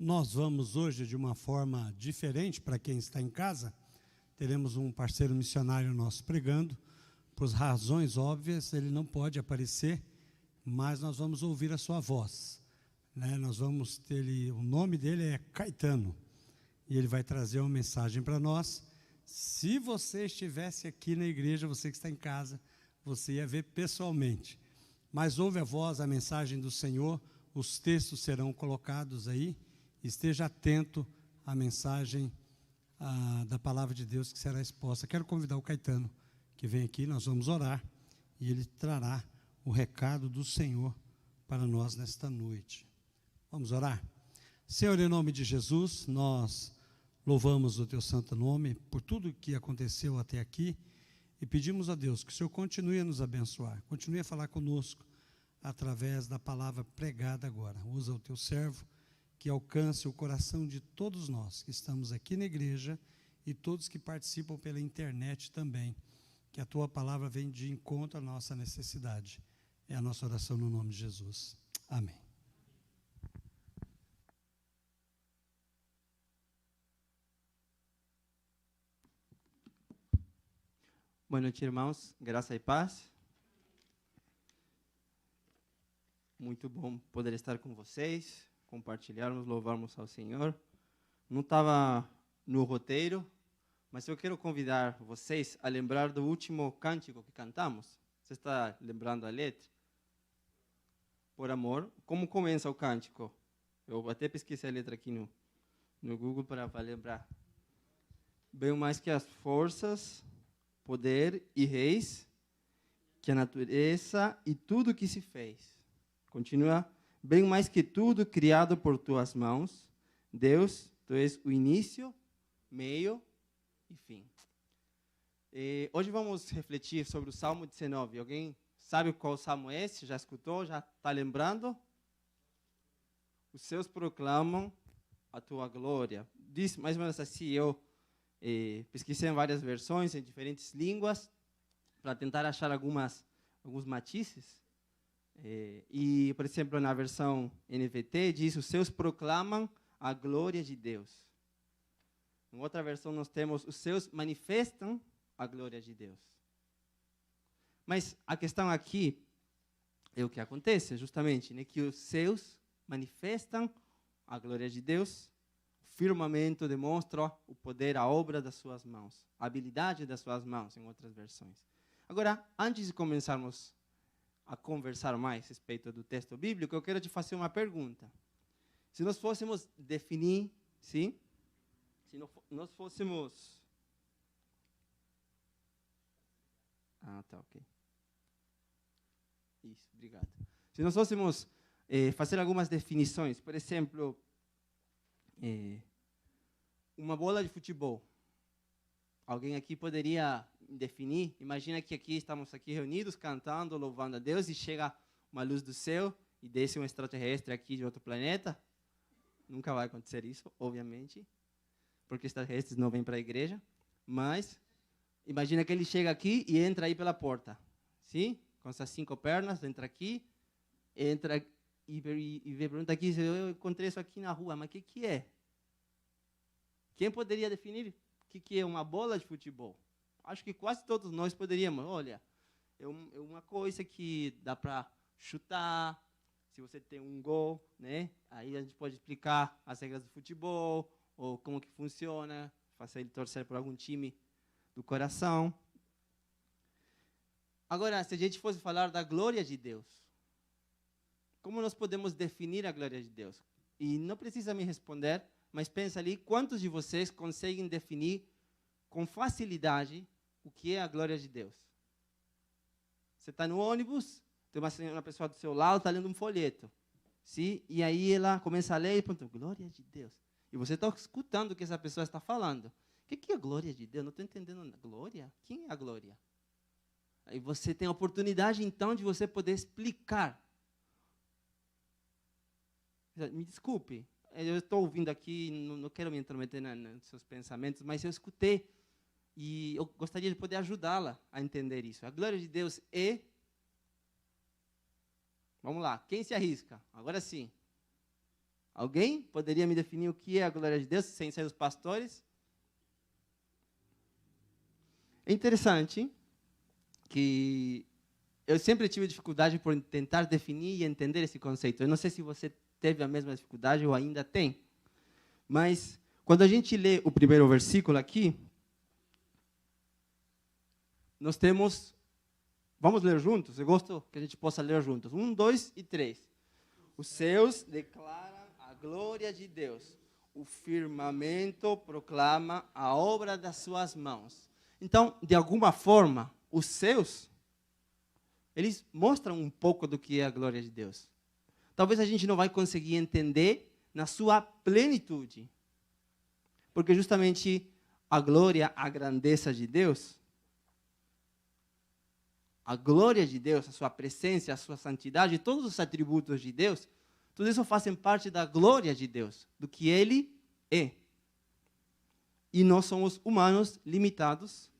Nós vamos hoje de uma forma diferente para quem está em casa. Teremos um parceiro missionário nosso pregando. Por razões óbvias, ele não pode aparecer, mas nós vamos ouvir a sua voz. Nós vamos ter, o nome dele é Caetano, e ele vai trazer uma mensagem para nós. Se você estivesse aqui na igreja, você que está em casa, você ia ver pessoalmente. Mas ouve a voz, a mensagem do Senhor, os textos serão colocados aí. Esteja atento à mensagem da palavra de Deus que será exposta. Quero convidar o Caetano, que vem aqui, nós vamos orar, e ele trará o recado do Senhor para nós nesta noite. Vamos orar? Senhor, em nome de Jesus, nós louvamos o teu santo nome por tudo que aconteceu até aqui e pedimos a Deus que o Senhor continue a nos abençoar, continue a falar conosco através da palavra pregada agora. Usa o teu servo que alcance o coração de todos nós que estamos aqui na igreja e todos que participam pela internet também, que a tua palavra venha de encontro à nossa necessidade. É a nossa oração no nome de Jesus. Amém. Boa noite, irmãos. Graça e paz. Muito bom poder estar com vocês, compartilharmos, louvarmos ao Senhor. Não estava no roteiro, mas eu quero convidar vocês a lembrar do último cântico que cantamos. Você está lembrando a letra? Por amor. Como começa o cântico? Eu até pesquisei a letra aqui no Google para lembrar. Bem mais que as forças, poder e reis, que a natureza e tudo que se fez. Continua, bem mais que tudo criado por tuas mãos, Deus, tu és o início, meio e fim. Hoje vamos refletir sobre o Salmo 19. Alguém sabe qual salmo é esse? Já escutou? Já está lembrando? Os céus proclamam a tua glória. Diz mais ou menos assim, eu pesquisei em várias versões, em diferentes línguas, para tentar achar alguns matizes. E, por exemplo, na versão NVT, diz, os céus proclamam a glória de Deus. Em outra versão, nós temos, os céus manifestam a glória de Deus. Mas a questão aqui é o que acontece, justamente, né, que os céus manifestam a glória de Deus. O firmamento demonstra o poder, a obra das suas mãos, a habilidade das suas mãos, em outras versões. Agora, antes de começarmos a conversar mais a respeito do texto bíblico, eu quero te fazer uma pergunta. Se nós fôssemos definir, sim? Se nós fôssemos... tá, ok. Isso, obrigado. Se nós fôssemos fazer algumas definições, por exemplo, uma bola de futebol. Alguém aqui poderia definir? Imagina que estamos aqui reunidos, cantando, louvando a Deus, e chega uma luz do céu e desce um extraterrestre aqui de outro planeta. Nunca vai acontecer isso, obviamente, porque extraterrestres não vêm para a igreja. Mas imagina que ele chega aqui e entra aí pela porta. Sim? Com essas 5 pernas, entra aqui, entra e pergunta aqui, eu encontrei isso aqui na rua, mas o que é? Quem poderia definir o que é uma bola de futebol? Acho que quase todos nós poderíamos. Olha, é uma coisa que dá para chutar, se você tem um gol, né? Aí a gente pode explicar as regras do futebol, ou como que funciona, fazer ele torcer por algum time do coração. Agora, se a gente fosse falar da glória de Deus, como nós podemos definir a glória de Deus? E não precisa me responder, mas pensa ali, quantos de vocês conseguem definir com facilidade o que é a glória de Deus? Você está no ônibus, tem uma pessoa do seu lado, está lendo um folheto. Sim? E aí ela começa a ler e pergunta, glória de Deus. E você está escutando o que essa pessoa está falando. O que é a glória de Deus? Não estou entendendo. Glória? Quem é a glória? Aí você tem a oportunidade, então, de você poder explicar. Me desculpe, eu estou ouvindo aqui, não quero me intrometer nos seus pensamentos, mas eu escutei e eu gostaria de poder ajudá-la a entender isso. A glória de Deus é... Vamos lá, quem se arrisca? Agora sim. Alguém poderia me definir o que é a glória de Deus, sem ser os pastores? É interessante que eu sempre tive dificuldade por tentar definir e entender esse conceito. Eu não sei se você teve a mesma dificuldade ou ainda tem. Mas, quando a gente lê o primeiro versículo aqui, nós temos... Vamos ler juntos? Eu gosto que a gente possa ler juntos. 1, 2 e 3. Os céus declaram a glória de Deus. O firmamento proclama a obra das suas mãos. Então, de alguma forma, os céus, eles mostram um pouco do que é a glória de Deus. Talvez a gente não vai conseguir entender na sua plenitude. Porque justamente a glória, a grandeza de Deus, a glória de Deus, a sua presença, a sua santidade, todos os atributos de Deus, tudo isso fazem parte da glória de Deus, do que Ele é. E nós somos humanos limitados,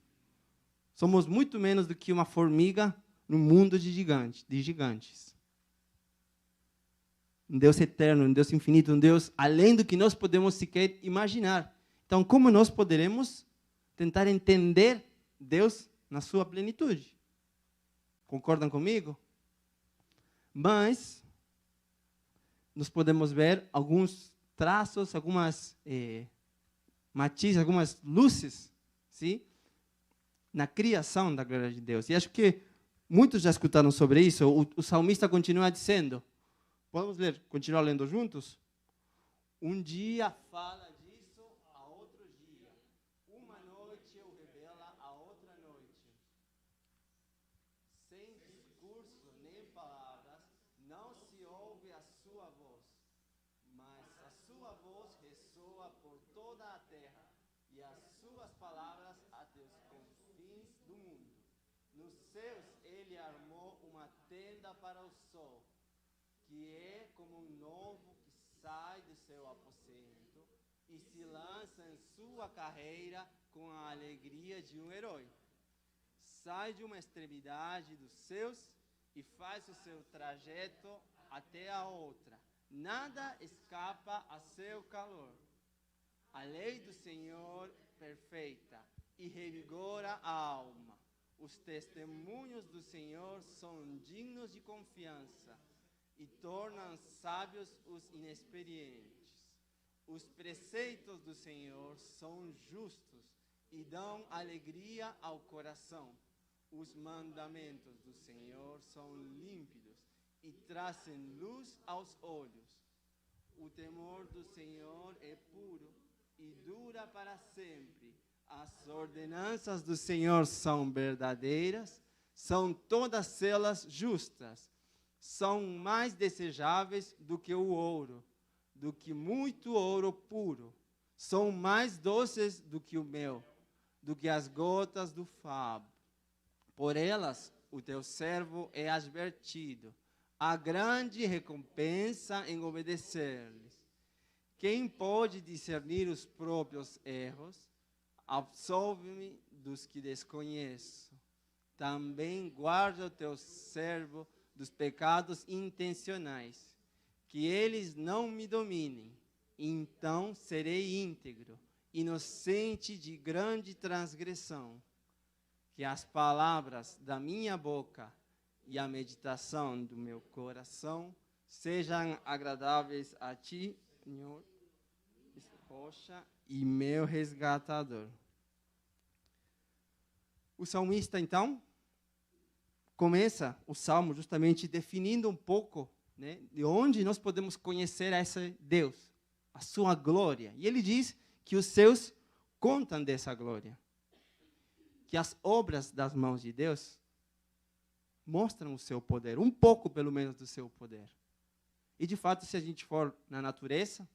somos muito menos do que uma formiga no mundo de gigantes. Um Deus eterno, um Deus infinito, um Deus além do que nós podemos sequer imaginar. Então, como nós poderemos tentar entender Deus na sua plenitude? Concordam comigo? Mas nós podemos ver alguns traços, algumas matizes, algumas luzes, sim, na criação da glória de Deus. E acho que muitos já escutaram sobre isso. O salmista continua dizendo, vamos ler, continuar lendo juntos? Um dia fala disso a outro dia. Uma noite o revela a outra noite. Sem discurso nem palavras, não se ouve a sua voz. Mas a sua voz ressoa por toda a terra e as suas palavras até os confins do mundo. Nos céus ele armou uma tenda para o sol, que é como um novo que sai do seu aposento e se lança em sua carreira com a alegria de um herói. Sai de uma extremidade dos céus e faz o seu trajeto até a outra. Nada escapa a seu calor. A lei do Senhor perfeita e revigora a alma. Os testemunhos do Senhor são dignos de confiança e tornam sábios os inexperientes. Os preceitos do Senhor são justos e dão alegria ao coração. Os mandamentos do Senhor são límpidos e trazem luz aos olhos. O temor do Senhor é puro e dura para sempre. As ordenanças do Senhor são verdadeiras, são todas elas justas. São mais desejáveis do que o ouro, do que muito ouro puro. São mais doces do que o mel, do que as gotas do favo. Por elas o teu servo é advertido. Há grande recompensa em obedecer-lhes. Quem pode discernir os próprios erros? Absolve-me dos que desconheço. Também guarda o teu servo dos pecados intencionais, que eles não me dominem. Então serei íntegro, inocente de grande transgressão. Que as palavras da minha boca e a meditação do meu coração sejam agradáveis a ti, Senhor, rocha e meu resgatador. O salmista, então, começa o salmo justamente definindo um pouco, né, de onde nós podemos conhecer esse Deus, a sua glória. E ele diz que os céus contam dessa glória. Que as obras das mãos de Deus mostram o seu poder, um pouco pelo menos do seu poder. E de fato, se a gente for na natureza,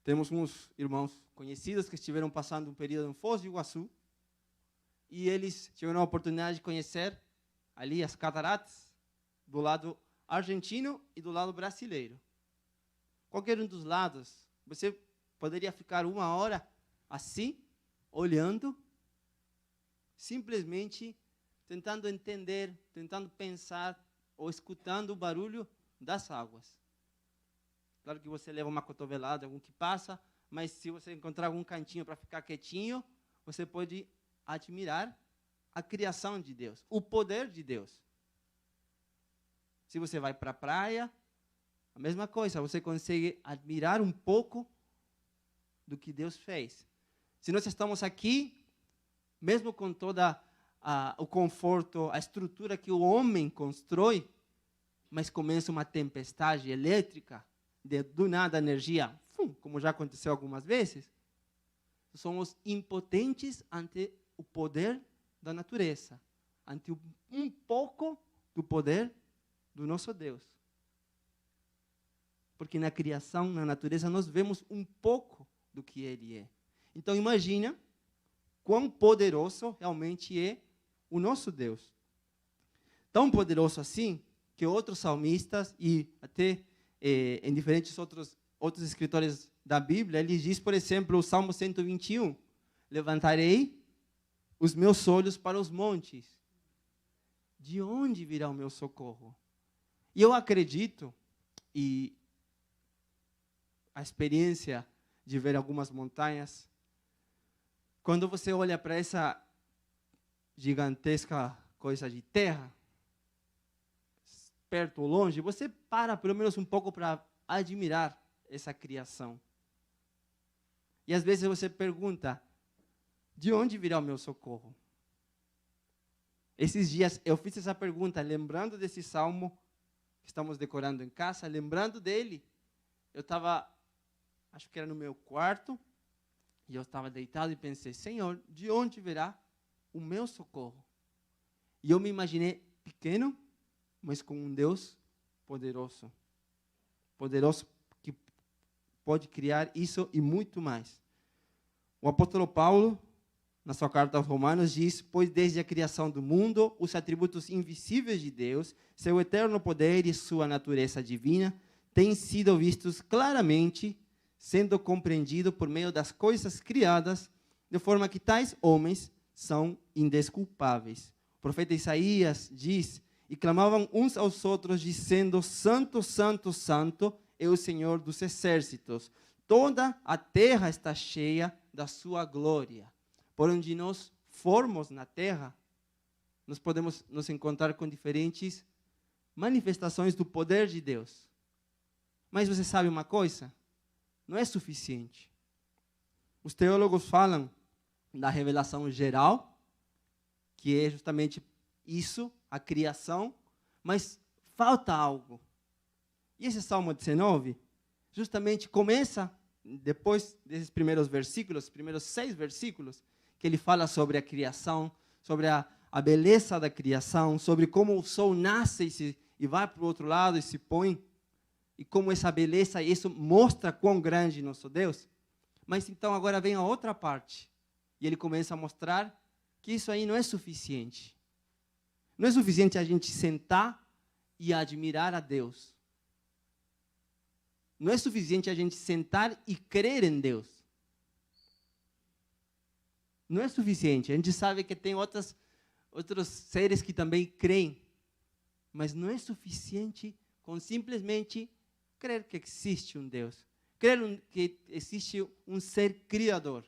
temos uns irmãos conhecidos que estiveram passando um período em Foz do Iguaçu, e eles tiveram a oportunidade de conhecer ali as cataratas do lado argentino e do lado brasileiro. Qualquer um dos lados, você poderia ficar 1 hora assim, olhando, simplesmente tentando entender, tentando pensar ou escutando o barulho das águas. Claro que você leva uma cotovelada, algum que passa, mas se você encontrar algum cantinho para ficar quietinho, você pode admirar a criação de Deus, o poder de Deus. Se você vai para a praia, a mesma coisa, você consegue admirar um pouco do que Deus fez. Se nós estamos aqui, mesmo com toda o conforto, a estrutura que o homem constrói, mas começa uma tempestade elétrica, do nada a energia, como já aconteceu algumas vezes, somos impotentes ante o poder da natureza, ante um pouco do poder do nosso Deus. Porque na criação, na natureza, nós vemos um pouco do que Ele é. Então, imagina quão poderoso realmente é o nosso Deus. Tão poderoso assim, que outros salmistas e até em diferentes outros escritores da Bíblia, eles dizem, por exemplo, o Salmo 121, levantarei os meus olhos para os montes. De onde virá o meu socorro? E eu acredito, e a experiência de ver algumas montanhas, quando você olha para essa gigantesca coisa de terra, perto ou longe, você para pelo menos um pouco para admirar essa criação. E às vezes você pergunta, de onde virá o meu socorro? Esses dias eu fiz essa pergunta, lembrando desse salmo que estamos decorando em casa, lembrando dele. Eu estava, acho que era no meu quarto, e eu estava deitado e pensei, Senhor, de onde virá o meu socorro? E eu me imaginei pequeno, mas com um Deus poderoso. Poderoso que pode criar isso e muito mais. O apóstolo Paulo, na sua carta aos Romanos, diz, pois desde a criação do mundo, os atributos invisíveis de Deus, seu eterno poder e sua natureza divina, têm sido vistos claramente, sendo compreendido por meio das coisas criadas, de forma que tais homens são indesculpáveis. O profeta Isaías diz, e clamavam uns aos outros, dizendo, Santo, Santo, Santo é o Senhor dos exércitos. Toda a terra está cheia da sua glória. Por onde nós formos na terra, nós podemos nos encontrar com diferentes manifestações do poder de Deus. Mas você sabe uma coisa? Não é suficiente. Os teólogos falam da revelação geral, que é justamente isso, a criação, mas falta algo. E esse Salmo 19, justamente começa, depois desses primeiros versículos, primeiros 6 versículos, que ele fala sobre a criação, sobre a beleza da criação, sobre como o sol nasce e vai para o outro lado e se põe, e como essa beleza, isso mostra quão grande é nosso Deus. Mas então agora vem a outra parte, e ele começa a mostrar que isso aí não é suficiente. Não é suficiente a gente sentar e admirar a Deus. Não é suficiente a gente sentar e crer em Deus. Não é suficiente. A gente sabe que tem outros seres que também creem. Mas não é suficiente com simplesmente crer que existe um Deus. Crer que existe um ser criador.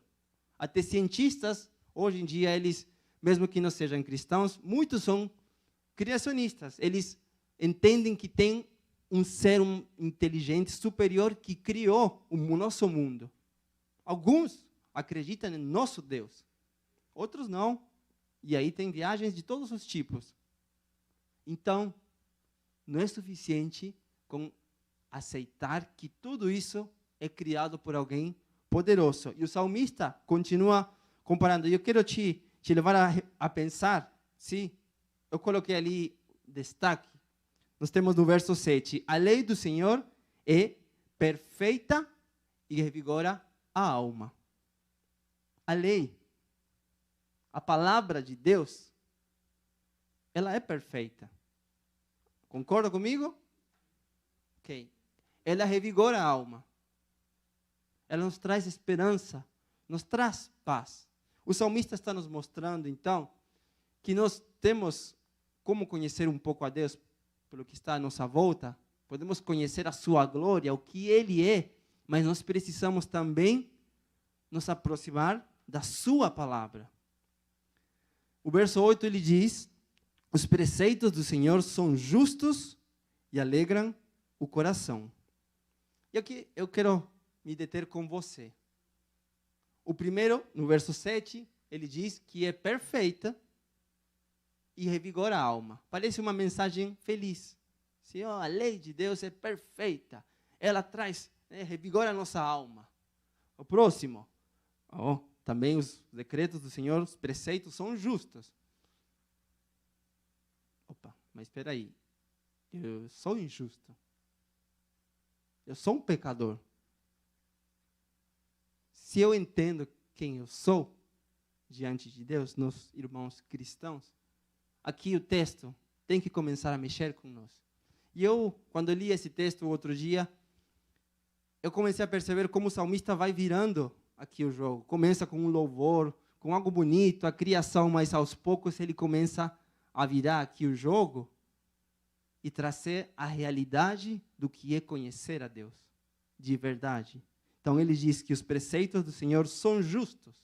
Até cientistas, hoje em dia, eles, mesmo que não sejam cristãos, muitos são criacionistas. Eles entendem que tem um ser inteligente superior que criou o nosso mundo. Alguns acreditam em nosso Deus, outros não. E aí tem viagens de todos os tipos. Então, não é suficiente com aceitar que tudo isso é criado por alguém poderoso. E o salmista continua comparando. E eu quero te levar a pensar, sim, eu coloquei ali destaque. Nós temos no verso 7, a lei do Senhor é perfeita e revigora a alma. A lei, a palavra de Deus, ela é perfeita. Concorda comigo? Ok. Ela revigora a alma. Ela nos traz esperança, nos traz paz. O salmista está nos mostrando, então, que nós temos como conhecer um pouco a Deus pelo que está à nossa volta, podemos conhecer a sua glória, o que Ele é, mas nós precisamos também nos aproximar da sua palavra. O verso 8 ele diz: os preceitos do Senhor são justos e alegram o coração. E aqui eu quero me deter com você. O primeiro, no verso 7, ele diz que é perfeita e revigora a alma. Parece uma mensagem feliz. Sim, a lei de Deus é perfeita. Ela traz, revigora a nossa alma. O próximo, também os decretos do Senhor, os preceitos são justos. Opa, mas espera aí. Eu sou injusto. Eu sou um pecador. Se eu entendo quem eu sou diante de Deus, nos irmãos cristãos, aqui o texto tem que começar a mexer conosco. E eu, quando li esse texto o outro dia, eu comecei a perceber como o salmista vai virando aqui o jogo. Começa com um louvor, com algo bonito, a criação, mas aos poucos ele começa a virar aqui o jogo e trazer a realidade do que é conhecer a Deus, de verdade. Então ele diz que os preceitos do Senhor são justos.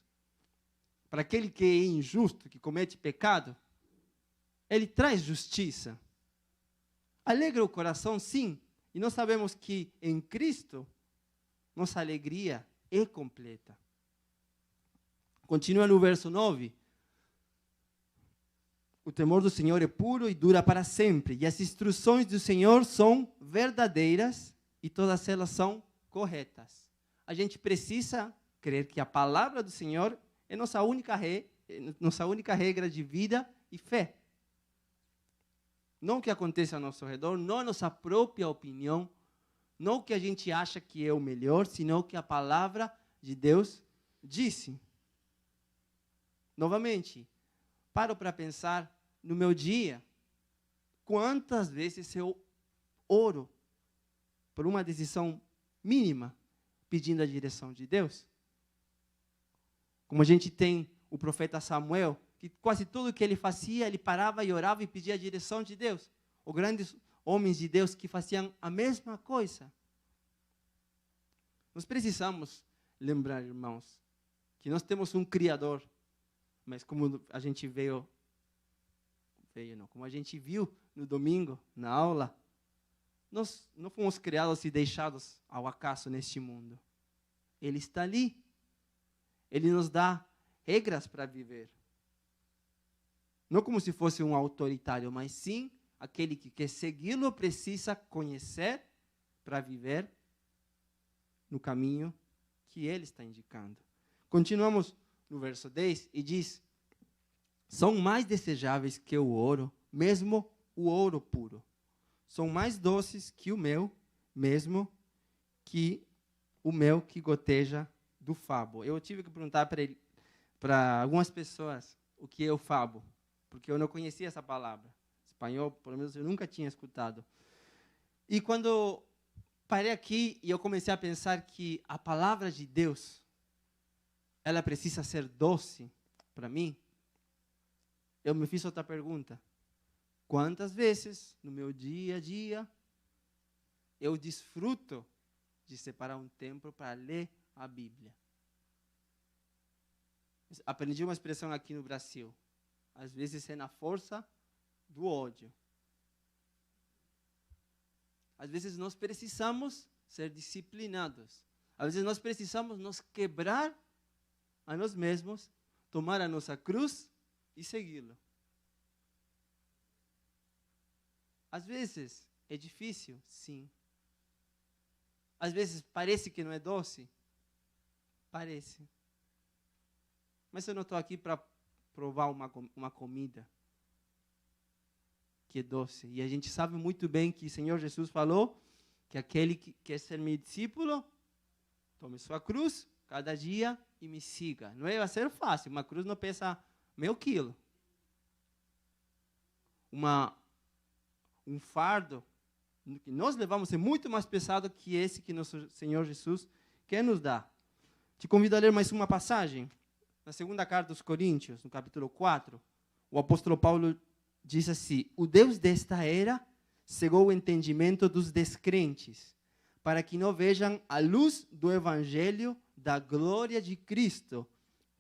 Para aquele que é injusto, que comete pecado, ele traz justiça. Alegra o coração, sim. E nós sabemos que em Cristo, nossa alegria é completa. Continua no verso 9. O temor do Senhor é puro e dura para sempre. E as instruções do Senhor são verdadeiras e todas elas são corretas. A gente precisa crer que a palavra do Senhor é nossa única regra de vida e fé. Não o que acontece ao nosso redor, não a nossa própria opinião, não o que a gente acha que é o melhor, senão o que a palavra de Deus disse. Novamente, paro para pensar no meu dia. Quantas vezes eu oro por uma decisão mínima, pedindo a direção de Deus? Como a gente tem o profeta Samuel, que quase tudo que ele fazia, ele parava e orava e pedia a direção de Deus. Ou grandes homens de Deus que faziam a mesma coisa. Nós precisamos lembrar, irmãos, que nós temos um Criador, mas como a gente como a gente viu no domingo, na aula, nós não fomos criados e deixados ao acaso neste mundo. Ele está ali. Ele nos dá regras para viver. Não como se fosse um autoritário, mas sim aquele que quer segui-lo precisa conhecer para viver no caminho que ele está indicando. Continuamos no verso 10 e diz: são mais desejáveis que o ouro, mesmo o ouro puro. São mais doces que o mel, mesmo que o mel que goteja do favo. Eu tive que perguntar para algumas pessoas o que é o favo, porque eu não conhecia essa palavra. Espanhol, pelo menos eu nunca tinha escutado. E quando parei aqui e eu comecei a pensar que a palavra de Deus, ela precisa ser doce para mim, eu me fiz outra pergunta. Quantas vezes no meu dia a dia eu desfruto de separar um tempo para ler a Bíblia? Aprendi uma expressão aqui no Brasil. Às vezes é na força do ódio. Às vezes nós precisamos ser disciplinados. Às vezes nós precisamos nos quebrar a nós mesmos, tomar a nossa cruz e segui-lo. Às vezes é difícil, sim. Às vezes parece que não é doce. Parece. Mas eu não estou aqui para provar uma comida que é doce. E a gente sabe muito bem que o Senhor Jesus falou que aquele que quer ser meu discípulo, tome sua cruz cada dia e me siga. Não vai ser fácil. Uma cruz não pesa meio quilo. Um fardo que nós levamos é muito mais pesado que esse que nosso Senhor Jesus quer nos dar. Te convido a ler mais uma passagem. Na segunda carta aos Coríntios, no capítulo 4, o apóstolo Paulo diz assim: o Deus desta era cegou o entendimento dos descrentes, para que não vejam a luz do evangelho da glória de Cristo,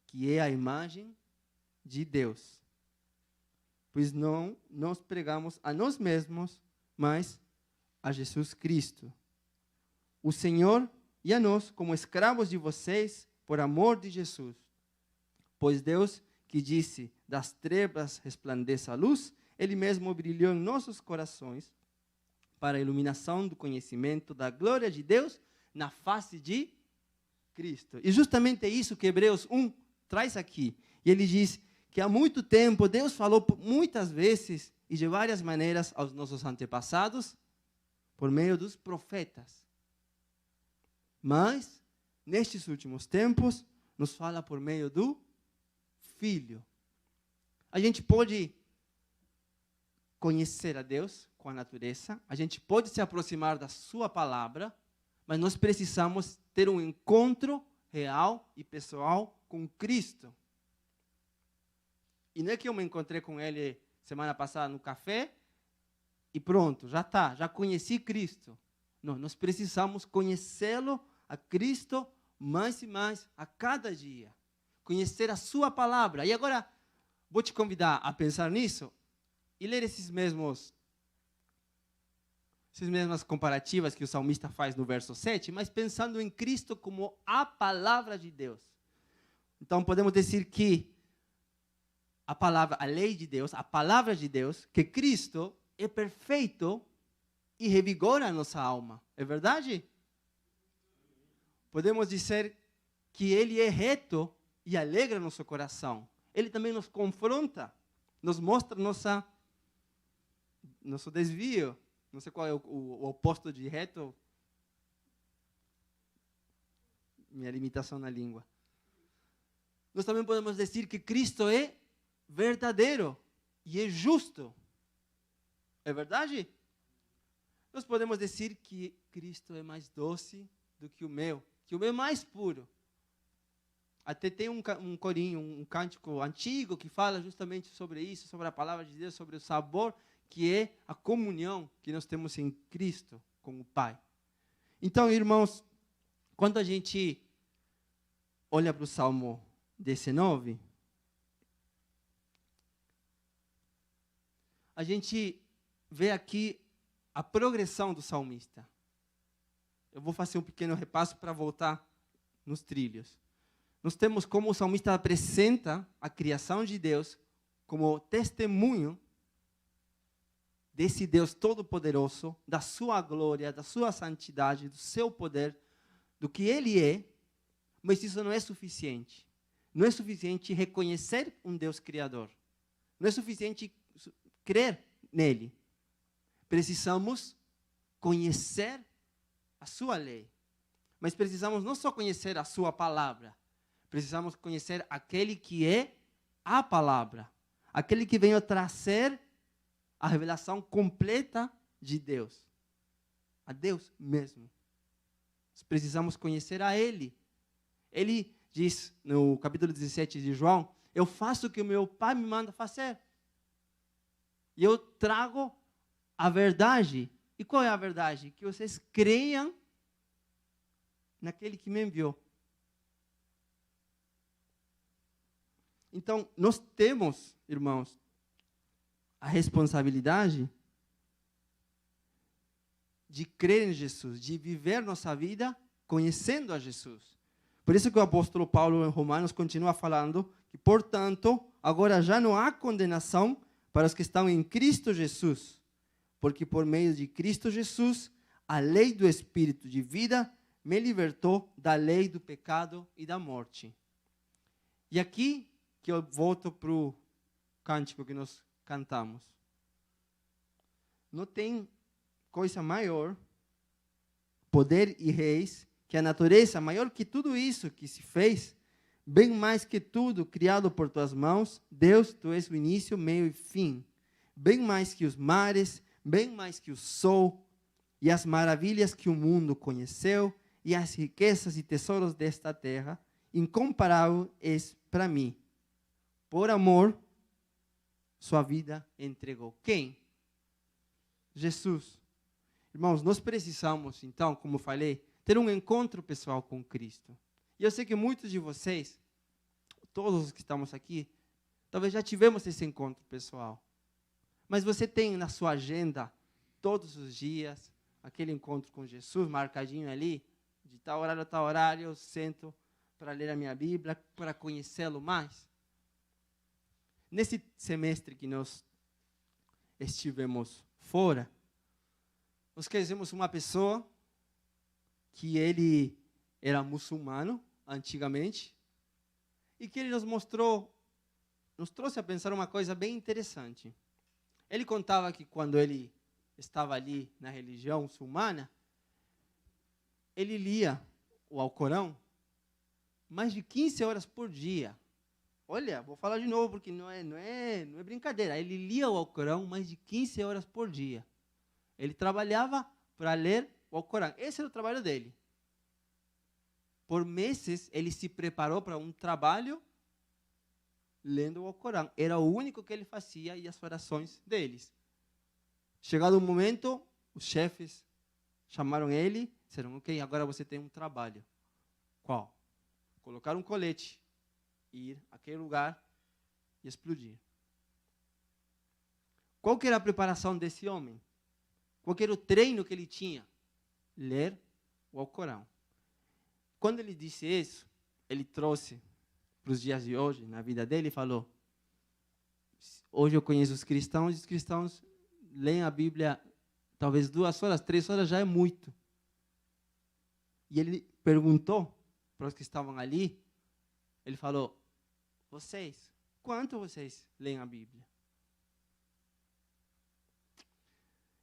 que é a imagem de Deus. Pois não nos pregamos a nós mesmos, mas a Jesus Cristo, o Senhor, e a nós, como escravos de vocês, por amor de Jesus. Pois Deus, que disse, das trevas resplandeça a luz, Ele mesmo brilhou em nossos corações, para a iluminação do conhecimento da glória de Deus na face de Cristo. E justamente é isso que Hebreus 1 traz aqui. E ele diz que há muito tempo Deus falou muitas vezes e de várias maneiras aos nossos antepassados por meio dos profetas. Mas, nestes últimos tempos, nos fala por meio do Filho. A gente pode conhecer a Deus com a natureza, a gente pode se aproximar da sua palavra, mas nós precisamos ter um encontro real e pessoal com Cristo. E não é que eu me encontrei com Ele semana passada no café e pronto, já está, já conheci Cristo. Não, nós precisamos conhecê-lo, a Cristo, mais e mais, a cada dia. Conhecer a sua palavra. E agora, vou te convidar a pensar nisso e ler essas mesmas comparativas que o salmista faz no verso 7, mas pensando em Cristo como a palavra de Deus. Então, podemos dizer que a palavra, a lei de Deus, a palavra de Deus, que Cristo é perfeito e revigora a nossa alma. É verdade? Podemos dizer que Ele é reto e alegra nosso coração. Ele também nos confronta, nos mostra nosso desvio. Não sei qual é o oposto de reto. Minha limitação na língua. Nós também podemos dizer que Cristo é verdadeiro e é justo. É verdade? Nós podemos dizer que Cristo é mais doce do que o meu é mais puro. Até tem um corinho, um cântico antigo que fala justamente sobre isso, sobre a palavra de Deus, sobre o sabor que é a comunhão que nós temos em Cristo com o Pai. Então, irmãos, quando a gente olha para o Salmo 19, a gente vê aqui a progressão do salmista. Eu vou fazer um pequeno repasso para voltar nos trilhos. Nós temos como o salmista apresenta a criação de Deus como testemunho desse Deus todo-poderoso, da sua glória, da sua santidade, do seu poder, do que Ele é, mas isso não é suficiente. Não é suficiente reconhecer um Deus criador. Não é suficiente crer nele. Precisamos conhecer a sua lei. Mas precisamos não só conhecer a sua palavra, precisamos conhecer aquele que é a palavra, aquele que veio trazer a revelação completa de Deus, a Deus mesmo. Nós precisamos conhecer a Ele. Ele diz no capítulo 17 de João: eu faço o que o meu Pai me manda fazer. E eu trago a verdade. E qual é a verdade? Que vocês creiam naquele que me enviou. Então, nós temos, irmãos, a responsabilidade de crer em Jesus, de viver nossa vida conhecendo a Jesus. Por isso que o apóstolo Paulo em Romanos continua falando que, portanto, agora já não há condenação para os que estão em Cristo Jesus, porque por meio de Cristo Jesus, a lei do Espírito de vida me libertou da lei do pecado e da morte. E aqui que eu volto para o cântico que nós cantamos. Não tem coisa maior, poder e reis, que a natureza, maior que tudo isso que se fez, bem mais que tudo criado por tuas mãos, Deus, tu és o início, meio e fim. Bem mais que os mares, bem mais que o sol, e as maravilhas que o mundo conheceu, e as riquezas e tesouros desta terra, incomparável és para mim. Por amor, sua vida entregou. Quem? Jesus. Irmãos, nós precisamos, então, como eu falei, ter um encontro pessoal com Cristo. E eu sei que muitos de vocês, todos os que estamos aqui, talvez já tivemos esse encontro pessoal. Mas você tem na sua agenda, todos os dias, aquele encontro com Jesus, marcadinho ali, de tal horário a tal horário, eu sento para ler a minha Bíblia, para conhecê-lo mais. Nesse semestre que nós estivemos fora, nós conhecemos uma pessoa que ele era muçulmano, antigamente, e que ele nos trouxe a pensar uma coisa bem interessante. Ele contava que quando ele estava ali na religião muçulmana, ele lia o Alcorão mais de 15 horas por dia. Olha, vou falar de novo, porque não é brincadeira. Ele lia o Alcorão mais de 15 horas por dia. Ele trabalhava para ler o Alcorão. Esse era o trabalho dele. Por meses, ele se preparou para um trabalho lendo o Alcorão. Era o único que ele fazia e as orações deles. Chegado o momento, os chefes chamaram ele e disseram, ok, agora você tem um trabalho. Qual? Colocar um colete, ir àquele lugar e explodir. Qual que era a preparação desse homem? Qual que era o treino que ele tinha? Ler o Alcorão. Quando ele disse isso, ele trouxe para os dias de hoje, na vida dele, e falou, hoje eu conheço os cristãos leem a Bíblia talvez 2 horas, 3 horas já é muito. E ele perguntou para os que estavam ali, ele falou, quanto vocês leem a Bíblia?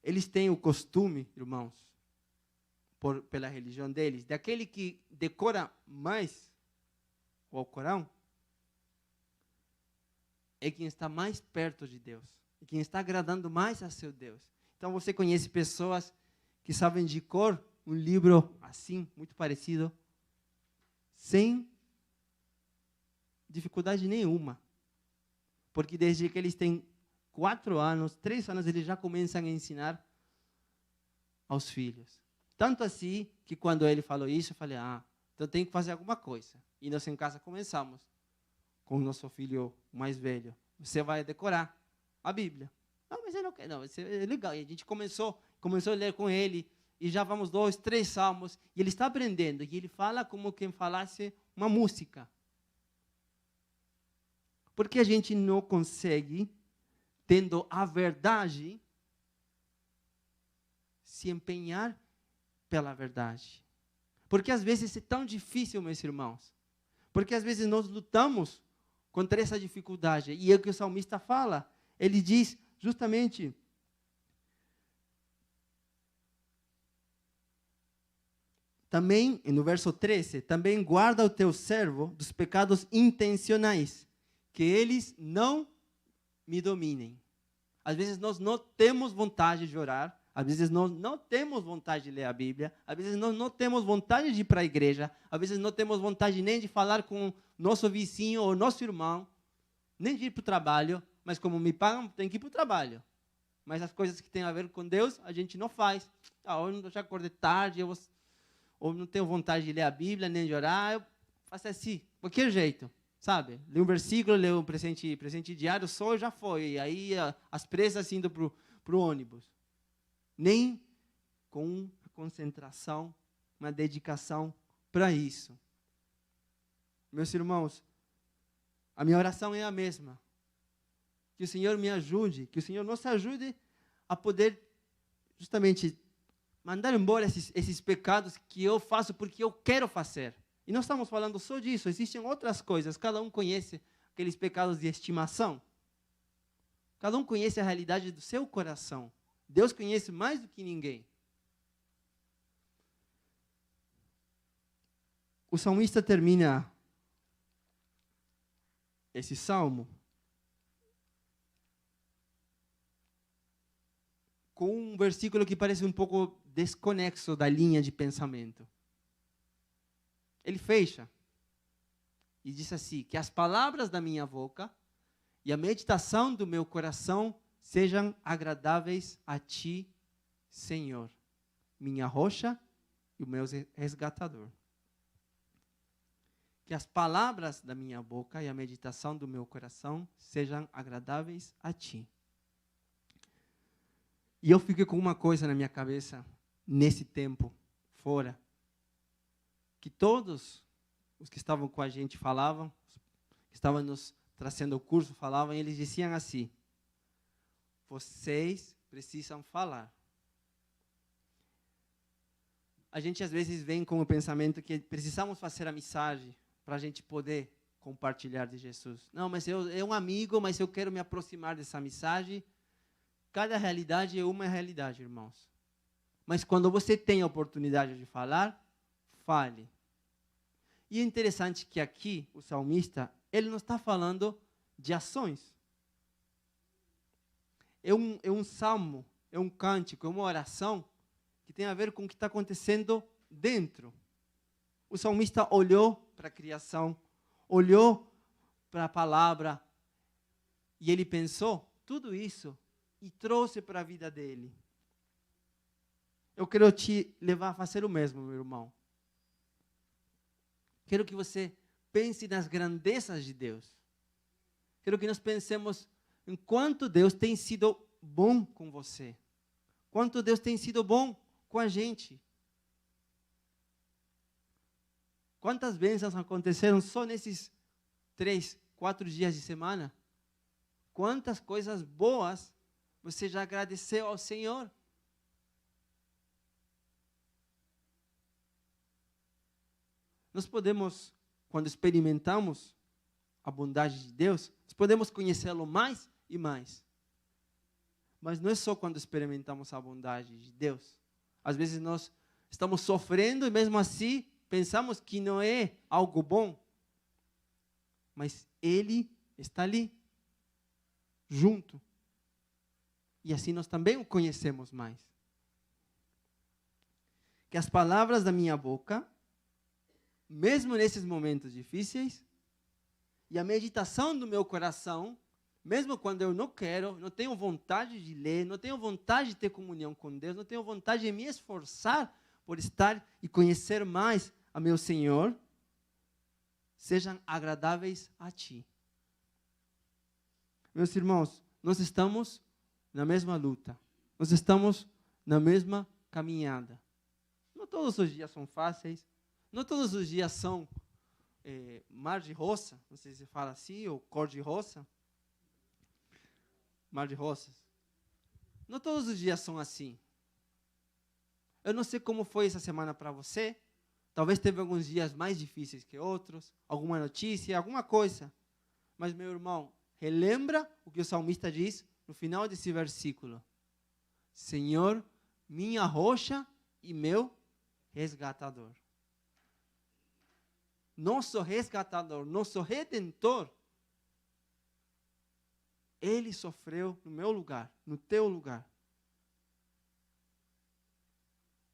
Eles têm o costume, irmãos, pela religião deles, daquele que decora mais o Alcorão, é quem está mais perto de Deus, é quem está agradando mais a seu Deus. Então você conhece pessoas que sabem de cor um livro assim, muito parecido, sem dificuldade nenhuma. Porque desde que eles têm 4 anos, 3 anos, eles já começam a ensinar aos filhos. Tanto assim, que quando ele falou isso, eu falei, então eu tenho que fazer alguma coisa. E nós em casa começamos com o nosso filho mais velho. Você vai decorar a Bíblia. Não, mas eu não quero. Não, isso é legal. E a gente começou a ler com ele, e já vamos 2, 3 salmos, e ele está aprendendo, e ele fala como quem falasse uma música. Porque a gente não consegue, tendo a verdade, se empenhar pela verdade. Porque às vezes é tão difícil, meus irmãos. Porque às vezes nós lutamos contra essa dificuldade. E é o que o salmista fala. Ele diz justamente, também, no verso 13, também guarda o teu servo dos pecados intencionais, que eles não me dominem. Às vezes nós não temos vontade de orar, às vezes nós não temos vontade de ler a Bíblia, às vezes nós não temos vontade de ir para a igreja, às vezes não temos vontade nem de falar com nosso vizinho ou nosso irmão, nem de ir para o trabalho, mas como me pagam, tem que ir para o trabalho. Mas as coisas que têm a ver com Deus, a gente não faz. Hoje eu já acordei tarde, ou não tenho vontade de ler a Bíblia, nem de orar, eu faço assim, qualquer jeito, sabe? Leio um versículo, leio um presente diário, só já foi. E aí as pressas indo para o ônibus. Nem com a concentração, uma dedicação para isso. Meus irmãos, a minha oração é a mesma. Que o Senhor me ajude, que o Senhor nos ajude a poder justamente mandar embora esses pecados que eu faço porque eu quero fazer. E não estamos falando só disso, existem outras coisas. Cada um conhece aqueles pecados de estimação. Cada um conhece a realidade do seu coração. Deus conhece mais do que ninguém. O salmista termina esse salmo com um versículo que parece um pouco desconexo da linha de pensamento. Ele fecha e diz assim, que as palavras da minha boca e a meditação do meu coração sejam agradáveis a ti, Senhor, minha rocha e o meu resgatador. Que as palavras da minha boca e a meditação do meu coração sejam agradáveis a Ti. E eu fiquei com uma coisa na minha cabeça, nesse tempo, fora, que todos os que estavam com a gente falavam, que estavam nos trazendo o curso, falavam, e eles diziam assim: vocês precisam falar. A gente às vezes vem com o pensamento que precisamos fazer a mensagem para a gente poder compartilhar de Jesus. Não, mas é um amigo, mas eu quero me aproximar dessa mensagem. Cada realidade é uma realidade, irmãos. Mas quando você tem a oportunidade de falar, fale. E é interessante que aqui, o salmista, ele não está falando de ações. É um salmo, é um cântico, é uma oração que tem a ver com o que está acontecendo dentro. O salmista olhou para a criação, olhou para a palavra e ele pensou tudo isso e trouxe para a vida dele. Eu quero te levar a fazer o mesmo, meu irmão. Quero que você pense nas grandezas de Deus. Quero que nós pensemos em quanto Deus tem sido bom com você. Quanto Deus tem sido bom com a gente. Quantas bênçãos aconteceram só nesses 3, 4 dias de semana? Quantas coisas boas você já agradeceu ao Senhor? Nós podemos, quando experimentamos a bondade de Deus, nós podemos conhecê-lo mais e mais. Mas não é só quando experimentamos a bondade de Deus. Às vezes nós estamos sofrendo e mesmo assim pensamos que não é algo bom. Mas Ele está ali, junto. E assim nós também o conhecemos mais. Que as palavras da minha boca, mesmo nesses momentos difíceis, e a meditação do meu coração, mesmo quando eu não quero, não tenho vontade de ler, não tenho vontade de ter comunhão com Deus, não tenho vontade de me esforçar por estar e conhecer mais a meu Senhor, sejam agradáveis a Ti. Meus irmãos, nós estamos na mesma luta, nós estamos na mesma caminhada. Não todos os dias são fáceis, não todos os dias são mar de roça, não sei se fala assim, ou cor de roça. Mar de rosas. Não todos os dias são assim. Eu não sei como foi essa semana para você. Talvez teve alguns dias mais difíceis que outros, alguma notícia, alguma coisa. Mas, meu irmão, relembra o que o salmista diz no final desse versículo. Senhor, minha rocha e meu resgatador. Nosso resgatador, nosso redentor, Ele sofreu no meu lugar, no teu lugar.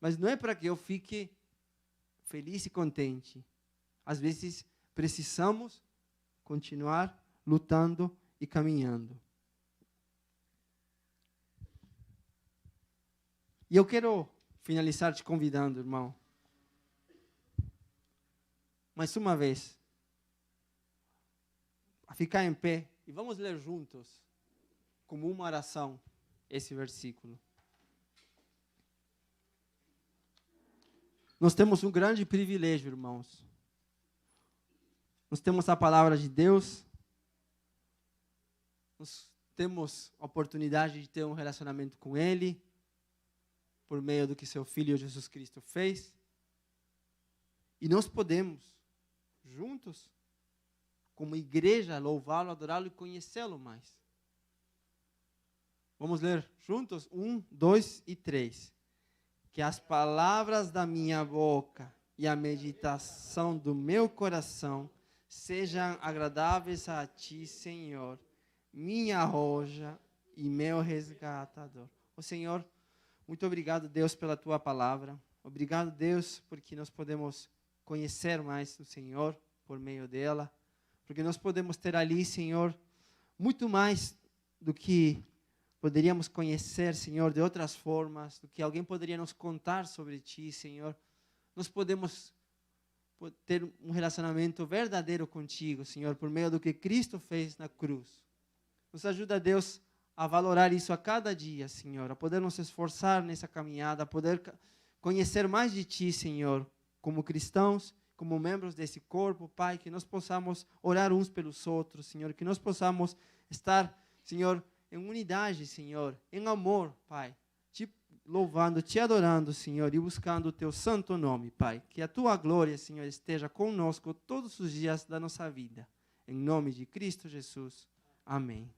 Mas não é para que eu fique feliz e contente. Às vezes precisamos continuar lutando e caminhando. E eu quero finalizar te convidando, irmão, mais uma vez, a ficar em pé e vamos ler juntos, como uma oração, esse versículo. Nós temos um grande privilégio, irmãos. Nós temos a palavra de Deus. Nós temos a oportunidade de ter um relacionamento com Ele, por meio do que seu Filho Jesus Cristo fez. E nós podemos, juntos, como igreja, louvá-lo, adorá-lo e conhecê-lo mais. Vamos ler juntos? 1, 2 e 3. Que as palavras da minha boca e a meditação do meu coração sejam agradáveis a Ti, Senhor, minha rocha e meu resgatador. Ó Senhor, muito obrigado, Deus, pela Tua palavra. Obrigado, Deus, porque nós podemos conhecer mais o Senhor por meio dela. Porque nós podemos ter ali, Senhor, muito mais do que poderíamos conhecer, Senhor, de outras formas, do que alguém poderia nos contar sobre Ti, Senhor. Nós podemos ter um relacionamento verdadeiro contigo, Senhor, por meio do que Cristo fez na cruz. Nos ajuda, Deus, a valorar isso a cada dia, Senhor, a poder nos esforçar nessa caminhada, a poder conhecer mais de Ti, Senhor, como cristãos, como membros desse corpo, Pai, que nós possamos orar uns pelos outros, Senhor, que nós possamos estar, Senhor, em unidade, Senhor, em amor, Pai, Te louvando, Te adorando, Senhor, e buscando o Teu santo nome, Pai. Que a Tua glória, Senhor, esteja conosco todos os dias da nossa vida. Em nome de Cristo Jesus. Amém.